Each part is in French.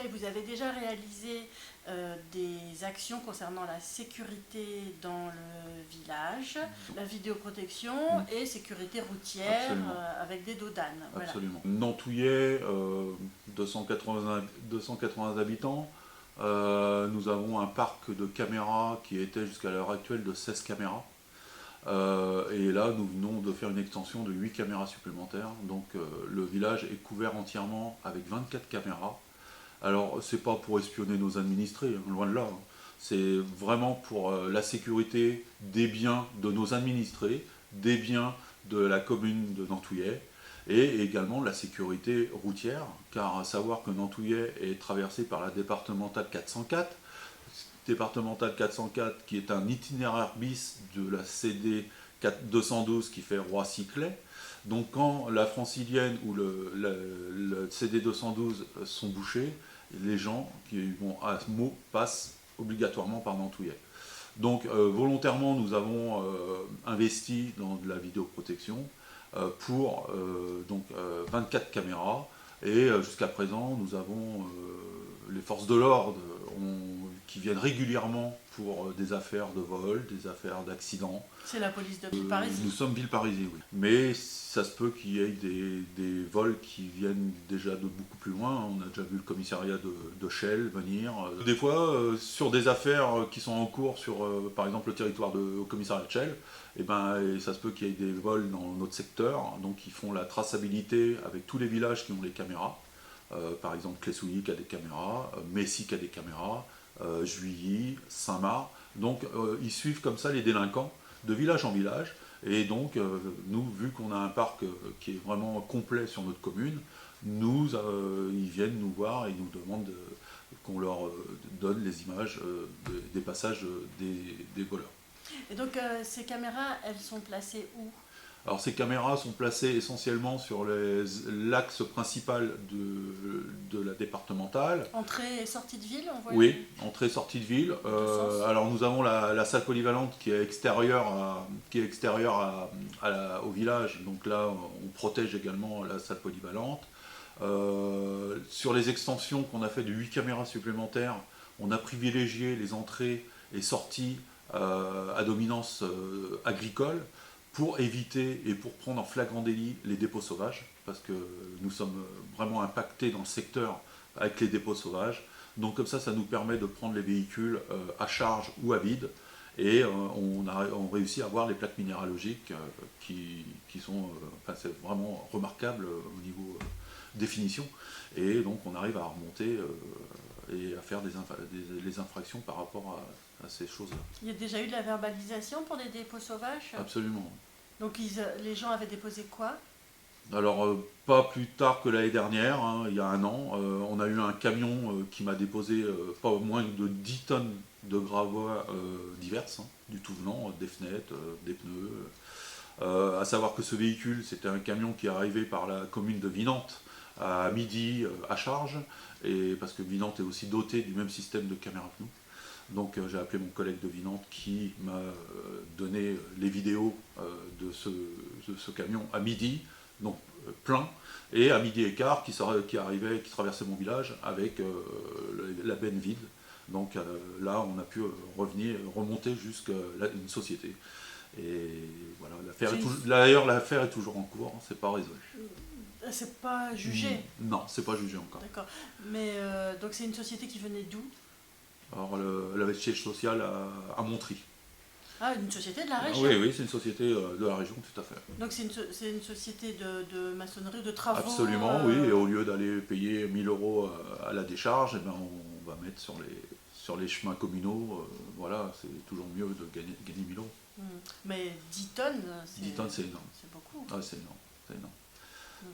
et vous avez déjà réalisé des actions concernant la sécurité dans le village, la vidéoprotection et sécurité routière avec des dodanes. Absolument. Voilà. Nantouillet, 280 habitants. Nous avons un parc de caméras qui était jusqu'à l'heure actuelle de 16 caméras. Et là, nous venons de faire une extension de 8 caméras supplémentaires. Donc le village est couvert entièrement avec 24 caméras. Alors, c'est pas pour espionner nos administrés, hein, loin de là. C'est vraiment pour la sécurité des biens de nos administrés, des biens de la commune de Nantouillet, et également la sécurité routière, car à savoir que Nantouillet est traversé par la départementale 404, qui est un itinéraire bis de la CD 212 qui fait Roissy-Claye. Donc quand la francilienne ou le CD 212 sont bouchés, les gens qui vont à Meaux passent obligatoirement par Nantouillet. Donc volontairement, nous avons investi dans de la vidéoprotection pour 24 caméras, et jusqu'à présent, nous avons les forces de l'ordre qui viennent régulièrement pour des affaires de vol, des affaires d'accidents. C'est la police de Villeparisis. Nous sommes Villeparisis, oui. Mais ça se peut qu'il y ait des vols qui viennent déjà de beaucoup plus loin. On a déjà vu le commissariat de Chelles venir. Des fois, sur des affaires qui sont en cours sur, par exemple, le territoire au commissariat de Chelles, et ça se peut qu'il y ait des vols dans notre secteur. Donc ils font la traçabilité avec tous les villages qui ont les caméras. Par exemple, Clessouilly qui a des caméras, Messy qui a des caméras, Juilly, Saint-Marc. Donc ils suivent comme ça les délinquants de village en village. Et donc nous, vu qu'on a un parc qui est vraiment complet sur notre commune, ils viennent nous voir et nous demandent qu'on leur donne les images des passages des voleurs. Et donc ces caméras, elles sont placées où ? Alors ces caméras sont placées essentiellement sur l'axe principal de la départementale. Entrée et sortie de ville, on voit. Oui, entrée et sortie de ville. Alors nous avons la salle polyvalente qui est extérieure, au village. Donc là, on protège également la salle polyvalente. Sur les extensions qu'on a fait de 8 caméras supplémentaires, on a privilégié les entrées et sorties à dominance agricole, pour éviter et pour prendre en flagrant délit les dépôts sauvages, parce que nous sommes vraiment impactés dans le secteur avec les dépôts sauvages. Donc comme ça nous permet de prendre les véhicules à charge ou à vide, et on réussit à avoir les plaques minéralogiques qui sont, c'est vraiment remarquable au niveau définition, et donc on arrive à remonter et à faire les infractions par rapport à ces choses-là. Il y a déjà eu de la verbalisation pour des dépôts sauvages ? Absolument. Donc les gens avaient déposé quoi ? Alors pas plus tard que l'année dernière, hein, il y a un an, on a eu un camion qui m'a déposé pas moins de 10 tonnes de gravois diverses, hein, du tout venant, des fenêtres, des pneus. À savoir que ce véhicule, c'était un camion qui est arrivé par la commune de Vinante à midi à charge, et parce que Vinante est aussi doté du même système de caméra que nous. Donc j'ai appelé mon collègue de Vinante qui m'a donné les vidéos de ce camion à midi, donc plein, et à midi et quart qui traversait mon village avec la benne vide. Donc là on a pu remonter jusqu'à une société. Et voilà, d'ailleurs l'affaire est toujours en cours, hein, c'est pas résolu. C'est pas jugé ? Non, c'est pas jugé encore. D'accord. Mais donc c'est une société qui venait d'où ? Alors le siège social à Montry. Ah, une société de la région ? Oui, c'est une société de la région, tout à fait. Donc c'est une société de maçonnerie, de travaux ? Absolument, oui, et au lieu d'aller payer 1 000 € à la décharge, on va mettre sur les chemins communaux, voilà, c'est toujours mieux de gagner 1 000 €. Mais 10 tonnes, 10 tonnes, c'est énorme. C'est beaucoup. Ah, c'est énorme, c'est énorme.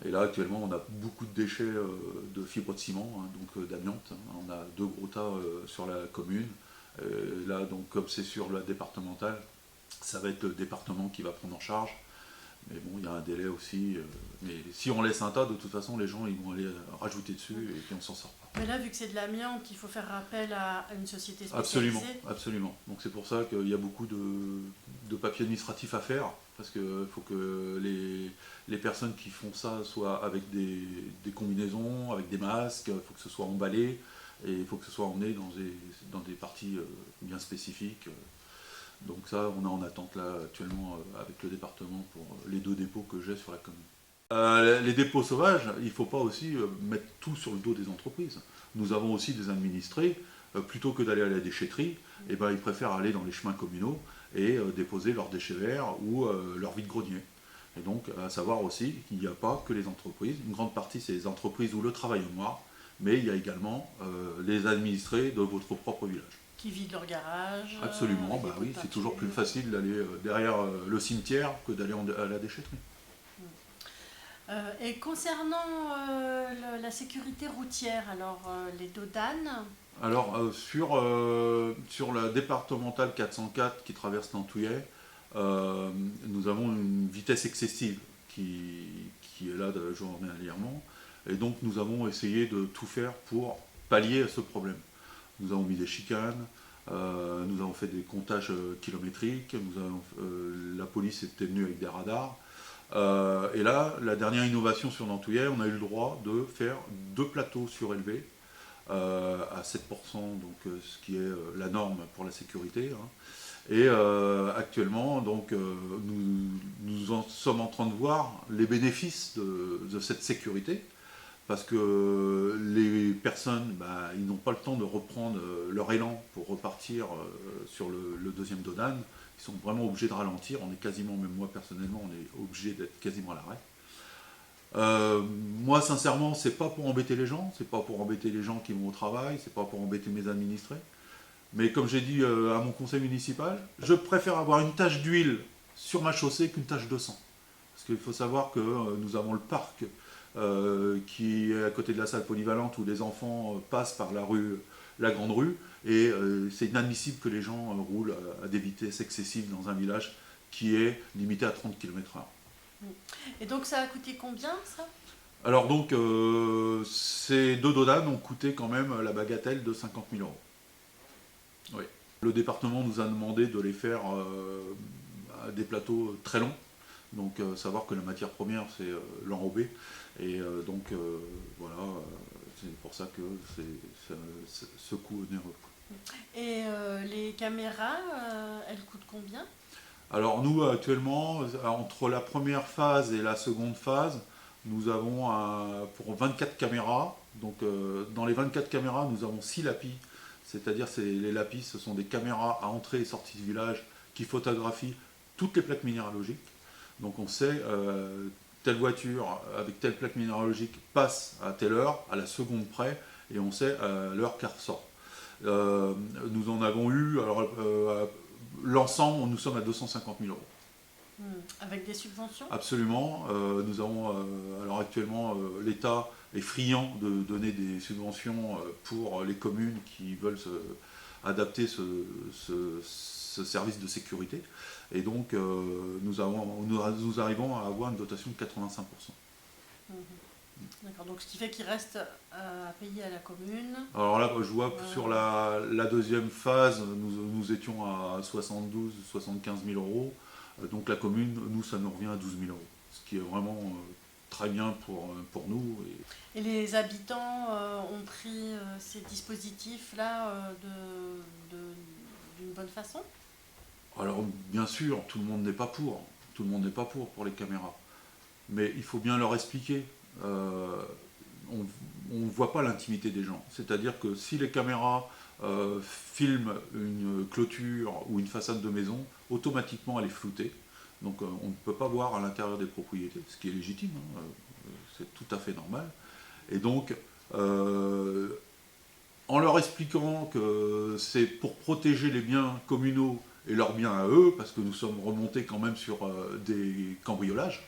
Et là, actuellement, on a beaucoup de déchets de fibres de ciment, hein, donc d'amiante. On a 2 gros tas sur la commune. Là, donc, comme c'est sur la départementale, ça va être le département qui va prendre en charge. Mais bon, il y a un délai aussi. Mais si on laisse un tas, de toute façon, les gens ils vont aller rajouter dessus et puis on s'en sort pas. Mais là, vu que c'est de l'amiante, il faut faire appel à une société spécialisée. Absolument. Donc c'est pour ça qu'il y a beaucoup de papiers administratifs à faire, parce qu'il faut que les personnes qui font ça soient avec des combinaisons, avec des masques, il faut que ce soit emballé. et il faut que ce soit emmené dans des parties bien spécifiques. Donc ça, on est en attente là actuellement avec le département pour les 2 dépôts que j'ai sur la commune. Les dépôts sauvages, il ne faut pas aussi mettre tout sur le dos des entreprises. Nous avons aussi des administrés, plutôt que d'aller à la déchetterie, eh ben, ils préfèrent aller dans les chemins communaux et déposer leurs déchets verts ou leurs vide-greniers. Et donc, à savoir aussi qu'il n'y a pas que les entreprises. Une grande partie, c'est les entreprises où le travail est noir, mais il y a également les administrés de votre propre village. Qui vident leur garage. Absolument, bah oui, c'est toujours plus facile d'aller derrière le cimetière que d'aller à la déchetterie. Et concernant la sécurité routière, alors les dodanes. Alors, sur la départementale 404 qui traverse Nantouillet, nous avons une vitesse excessive qui est là journalièrement. Et donc, nous avons essayé de tout faire pour pallier à ce problème. Nous avons mis des chicanes, nous avons fait des comptages kilométriques, la police était venue avec des radars. Et là, la dernière innovation sur Nantouillet, on a eu le droit de faire 2 plateaux surélevés à 7%, donc, ce qui est la norme pour la sécurité. Hein. Et actuellement, donc, nous en sommes en train de voir les bénéfices de cette sécurité, parce que les personnes, ils n'ont pas le temps de reprendre leur élan pour repartir sur le 2e dodane. Ils sont vraiment obligés de ralentir. On est quasiment, même moi personnellement, on est obligé d'être quasiment à l'arrêt. Moi, sincèrement, c'est pas pour embêter les gens, c'est pas pour embêter les gens qui vont au travail, c'est pas pour embêter mes administrés. Mais comme j'ai dit à mon conseil municipal, je préfère avoir une tache d'huile sur ma chaussée qu'une tache de sang. Parce qu'il faut savoir que nous avons le parc qui est à côté de la salle polyvalente où les enfants passent par la grande rue, et c'est inadmissible que les gens roulent à des vitesses excessives dans un village qui est limité à 30 km/h. Et donc ça a coûté combien, ça? Alors donc, ces 2 dodanes ont coûté quand même la bagatelle de 50 000 euros. Oui. Le département nous a demandé de les faire à des plateaux très longs. Donc savoir que la matière première c'est l'enrobé. Et donc voilà, c'est pour ça que c'est ce coût onéreux. Et les caméras, elles coûtent combien? Alors nous actuellement, entre la première phase et la seconde phase, nous avons pour 24 caméras. Donc dans les 24 caméras, nous avons 6 lapis. C'est-à-dire les lapis, ce sont des caméras à entrée et sortie du village qui photographient toutes les plaques minéralogiques. Donc on sait telle voiture avec telle plaque minéralogique passe à telle heure, à la seconde près, et on sait l'heure qu'elle ressort. Nous en avons eu, alors l'ensemble, nous sommes à 250 000 euros. Avec des subventions? Absolument. Nous avons, alors actuellement, l'État est friand de donner des subventions pour les communes qui veulent adapter ce service de sécurité. Et donc, nous arrivons à avoir une dotation de 85%. D'accord, donc ce qui fait qu'il reste à payer à la commune. Alors là, je vois que sur la 2e phase, nous étions à 72-75 000 euros. Donc la commune, nous, ça nous revient à 12 000 euros. Ce qui est vraiment très bien pour nous. Et les habitants ont pris ces dispositifs-là d'une bonne façon? Alors bien sûr, tout le monde n'est pas pour. Tout le monde n'est pas pour les caméras. Mais il faut bien leur expliquer. On ne voit pas l'intimité des gens. C'est-à-dire que si les caméras filment une clôture ou une façade de maison, automatiquement elle est floutée. Donc on ne peut pas voir à l'intérieur des propriétés, ce qui est légitime, hein, c'est tout à fait normal. Et donc, en leur expliquant que c'est pour protéger les biens communaux et leurs biens à eux, parce que nous sommes remontés quand même sur des cambriolages,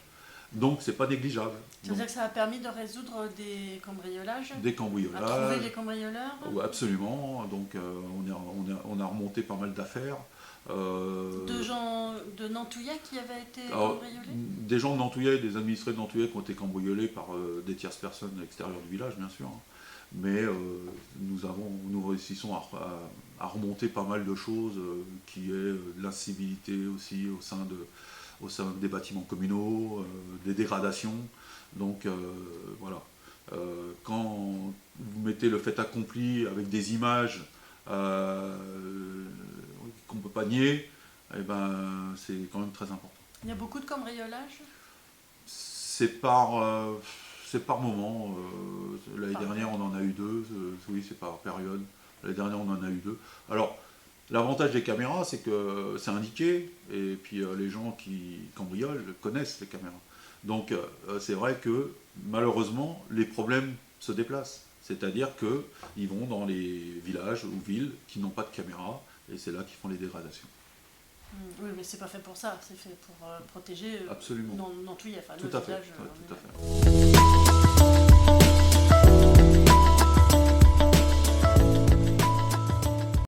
donc c'est pas négligeable. C'est-à-dire que ça a permis de résoudre des cambriolages? Des cambriolages. À trouver les cambrioleurs? Absolument, donc on a remonté pas mal d'affaires. De gens de Nantouillet qui avaient été cambriolés? Des gens de Nantouillet, des administrés de Nantouillet qui ont été cambriolés par des tierces personnes à l'extérieur du village, bien sûr. Mais nous réussissons à remonter pas mal de choses, qui est de l'incivilité aussi au sein des bâtiments communaux, des dégradations. Donc voilà. Quand vous mettez le fait accompli avec des images qu'on ne peut pas nier, eh ben, c'est quand même très important. Il y a beaucoup de cambriolages? C'est par moment. L'année dernière, on en a eu 2. Oui, c'est par période. L'année dernière, on en a eu 2. Alors, l'avantage des caméras, c'est que c'est indiqué, et puis les gens qui cambriolent connaissent les caméras. Donc, c'est vrai que malheureusement, les problèmes se déplacent. C'est-à-dire qu'ils vont dans les villages ou villes qui n'ont pas de caméra, et c'est là qu'ils font les dégradations. Oui, mais c'est pas fait pour ça, c'est fait pour protéger Absolument. non tout, enfin, Tout le à fait. village. Ouais, tout à fait.